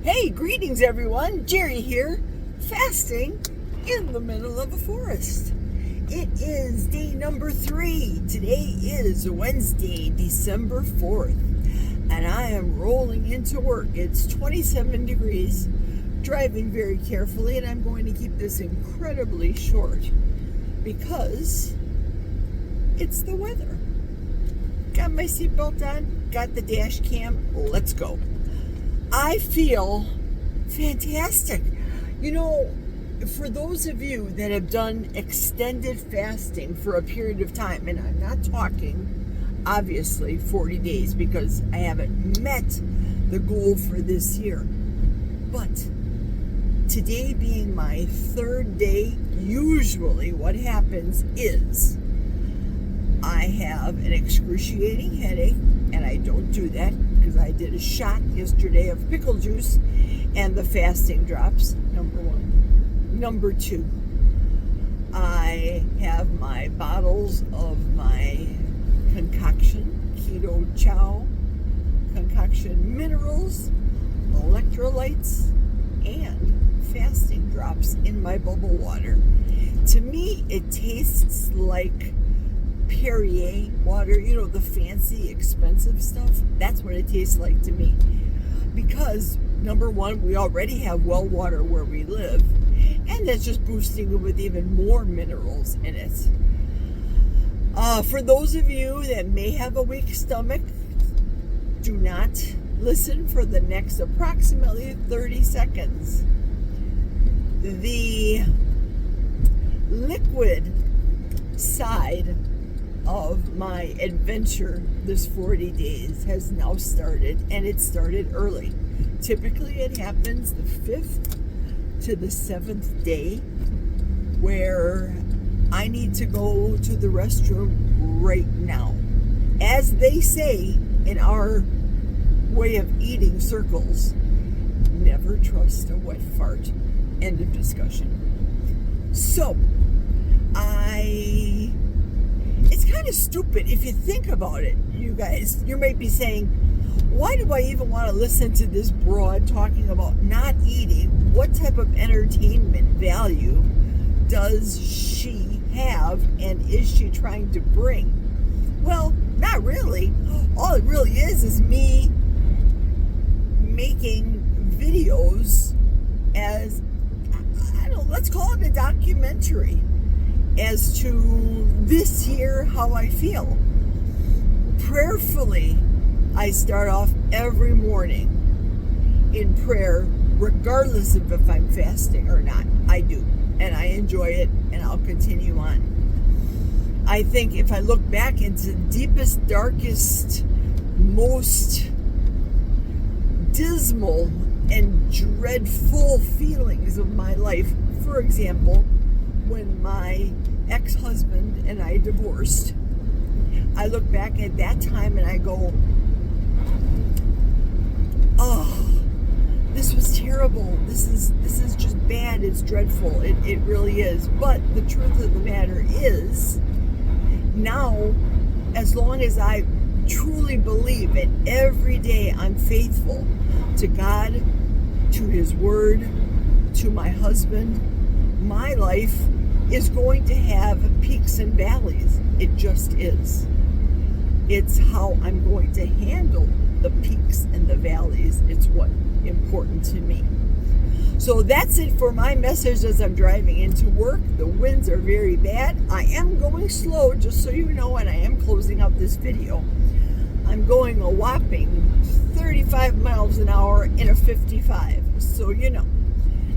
Hey, greetings everyone. Jerry here, fasting in the middle of a forest. It is day number 3. Today is Wednesday, December 4th, and I am rolling into work. It's 27 degrees, driving very carefully, and I'm going to keep this incredibly short because it's the weather. Got my seatbelt on, got the dash cam, let's go. I feel fantastic. You know, for those of you that have done extended fasting for a period of time, and I'm not talking, obviously, 40 days because I haven't met the goal for this year. But today being my 3rd day, usually what happens is I have an excruciating headache, and I don't do that because I did a shot yesterday of pickle juice and the fasting drops, number 1. Number 2, I have my bottles of my concoction, Keto Chow concoction minerals, electrolytes, and fasting drops in my bubble water. To me, it tastes like Perrier water, you know, the fancy, expensive stuff. That's what it tastes like to me. Because, number 1, we already have well water where we live, and that's just boosting it with even more minerals in it. For those of you that may have a weak stomach, do not listen for the next approximately 30 seconds. The liquid side of my adventure this 40 days has now started, and it started early. Typically it happens the 5th to the 7th day, where I need to go to the restroom right now. As they say in our way of eating circles, never trust a wet fart. End of discussion. So it's kind of stupid if you think about it, you guys. You might be saying, why do I even want to listen to this broad talking about not eating? What type of entertainment value does she have, and is she trying to bring? Well, not really. All it really is me making videos as, I don't know, let's call it a documentary as to this year, how I feel. Prayerfully, I start off every morning in prayer, regardless of if I'm fasting or not. I do, and I enjoy it, and I'll continue on. I think if I look back into the deepest, darkest, most dismal and dreadful feelings of my life, for example, when my ex-husband and I divorced, I look back at that time and I go, oh, this was terrible. This is just bad. It's dreadful. It really is. But the truth of the matter is, now, as long as I truly believe it, every day I'm faithful to God, to His Word, to my husband, my life is going to have peaks and valleys. It just is. It's how I'm going to handle the peaks and the valleys. It's what's important to me. So that's it for my message as I'm driving into work. The winds are very bad. I am going slow, just so you know, and I am closing out this video. I'm going a whopping 35 miles an hour in a 55. So you know.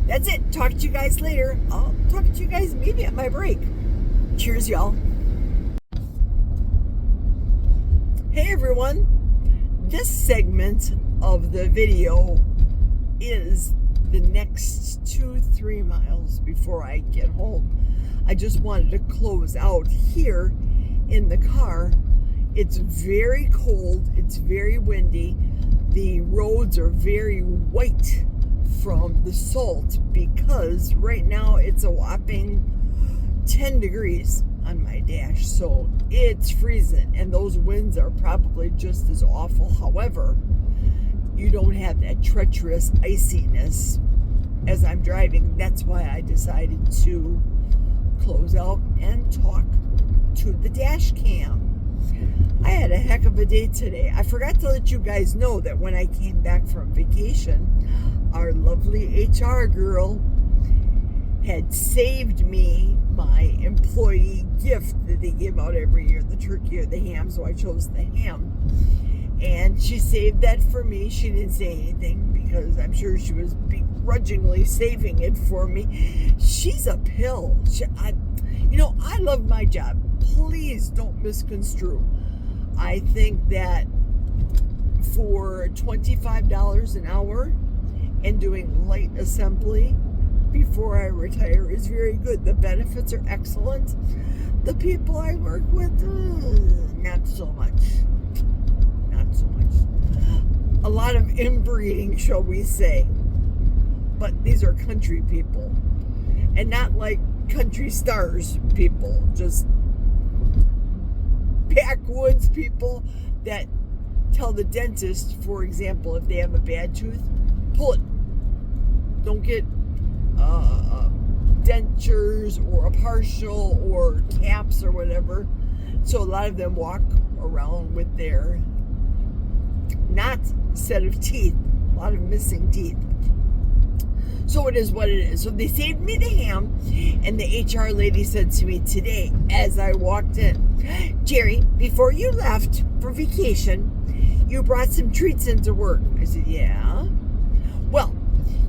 That's it. Talk to you guys later. I'll talk to you guys maybe at my break. Cheers, y'all. Hey, everyone. This segment of the video is the next 2-3 miles before I get home. I just wanted to close out here in the car. It's very cold. It's very windy. The roads are very white from the salt because right now it's a whopping 10 degrees on my dash, so it's freezing, and those winds are probably just as awful. However, you don't have that treacherous iciness as I'm driving. That's why I decided to close out and talk to the dash cam. I had a heck of a day today. I forgot to let you guys know that when I came back from vacation, our lovely HR girl had saved me my employee gift that they give out every year, the turkey or the ham, so I chose the ham. And she saved that for me. She didn't say anything because I'm sure she was begrudgingly saving it for me. She's a pill. I love my job. Please don't misconstrue. I think that for $25 an hour and doing light assembly before I retire is very good. The benefits are excellent. The people I work with, not so much. Not so much. A lot of inbreeding, shall we say. But these are country people. And not like country stars people. Just backwoods people that tell the dentist, for example, if they have a bad tooth, pull it. Don't get dentures or a partial or caps or whatever. So a lot of them walk around with their not set of teeth, a lot of missing teeth. So it is what it is. So they saved me the ham, and the HR lady said to me today as I walked in, Jerry, before you left for vacation, you brought some treats into work. I said, yeah. Well,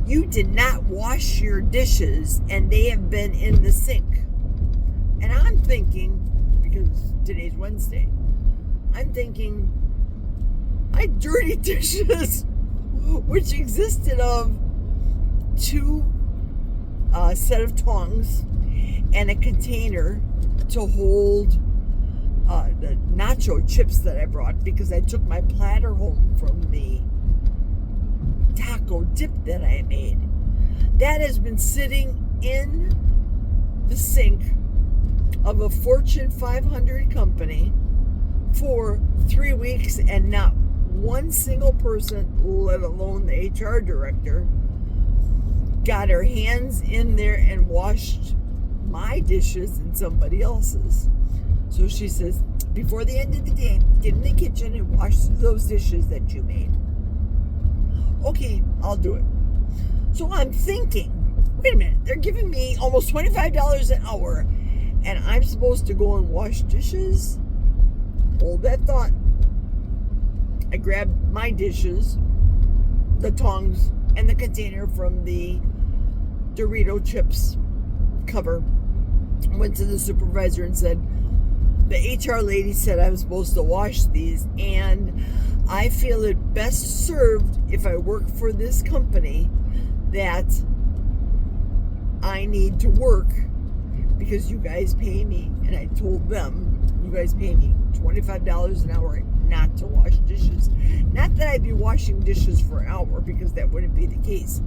you did not wash your dishes, and they have been in the sink. And I'm thinking, because today's Wednesday, I'm thinking, my dirty dishes, which existed of 2 set of tongs and a container to hold the nacho chips that I brought, because I took my platter home from the taco dip that I made. That has been sitting in the sink of a Fortune 500 company for 3 weeks, and not one single person, let alone the HR director, got her hands in there and washed my dishes and somebody else's. So she says, before the end of the day, get in the kitchen and wash those dishes that you made. Okay, I'll do it. So I'm thinking, wait a minute, they're giving me almost $25 an hour, and I'm supposed to go and wash dishes? Hold that thought. I grabbed my dishes, the tongs, and the container from the Dorito chips cover. Went to the supervisor and said, the HR lady said I was supposed to wash these, and I feel it best served if I work for this company that I need to work because you guys pay me. And I told them, you guys pay me $25 an hour not to wash dishes. Not that I'd be washing dishes for an hour, because that wouldn't be the case.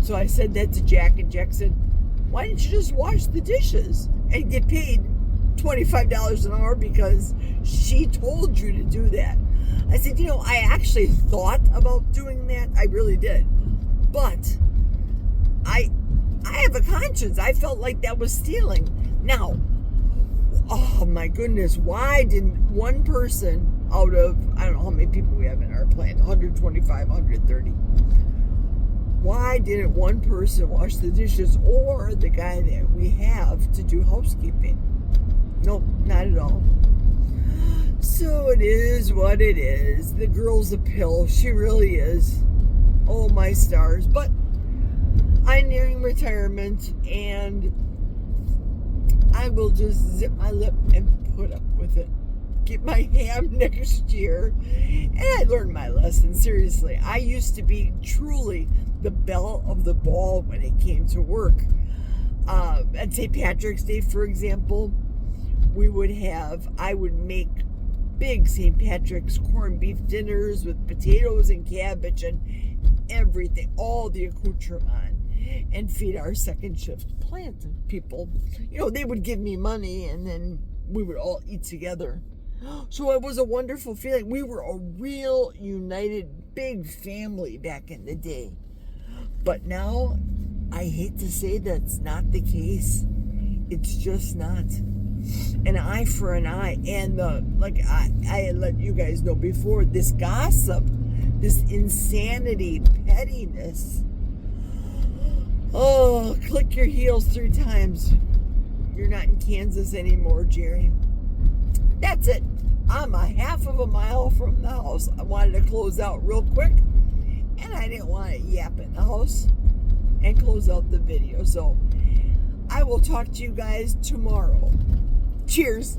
So I said that to Jack, and Jack said, why didn't you just wash the dishes and get paid $25 an hour because she told you to do that? I said, I actually thought about doing that. I really did. But I have a conscience. I felt like that was stealing. Now, oh my goodness, why didn't one person out of, I don't know how many people we have in our plant, 125, 130, why didn't one person wash the dishes, or the guy that we have to do housekeeping? Nope, not at all. So it is what it is. The girl's a pill. She really is. Oh, my stars. But I'm nearing retirement, and I will just zip my lip and put up with it. Get my ham next year. And I learned my lesson, seriously. I used to be truly the belle of the ball when it came to work. At St. Patrick's Day, for example, I would make big St. Patrick's corned beef dinners with potatoes and cabbage and everything, all the accoutrement, and feed our second shift plant people. They would give me money, and then we would all eat together. So it was a wonderful feeling. We were a real united big family back in the day. But now, I hate to say that's not the case. It's just not. An eye for an eye. And I let you guys know before, this gossip, this insanity, pettiness. Oh, click your heels 3 times. You're not in Kansas anymore, Jerry. That's it. I'm a half of a mile from the house. I wanted to close out real quick, and I didn't want to yap in the house and close out the video. So I will talk to you guys tomorrow. Cheers.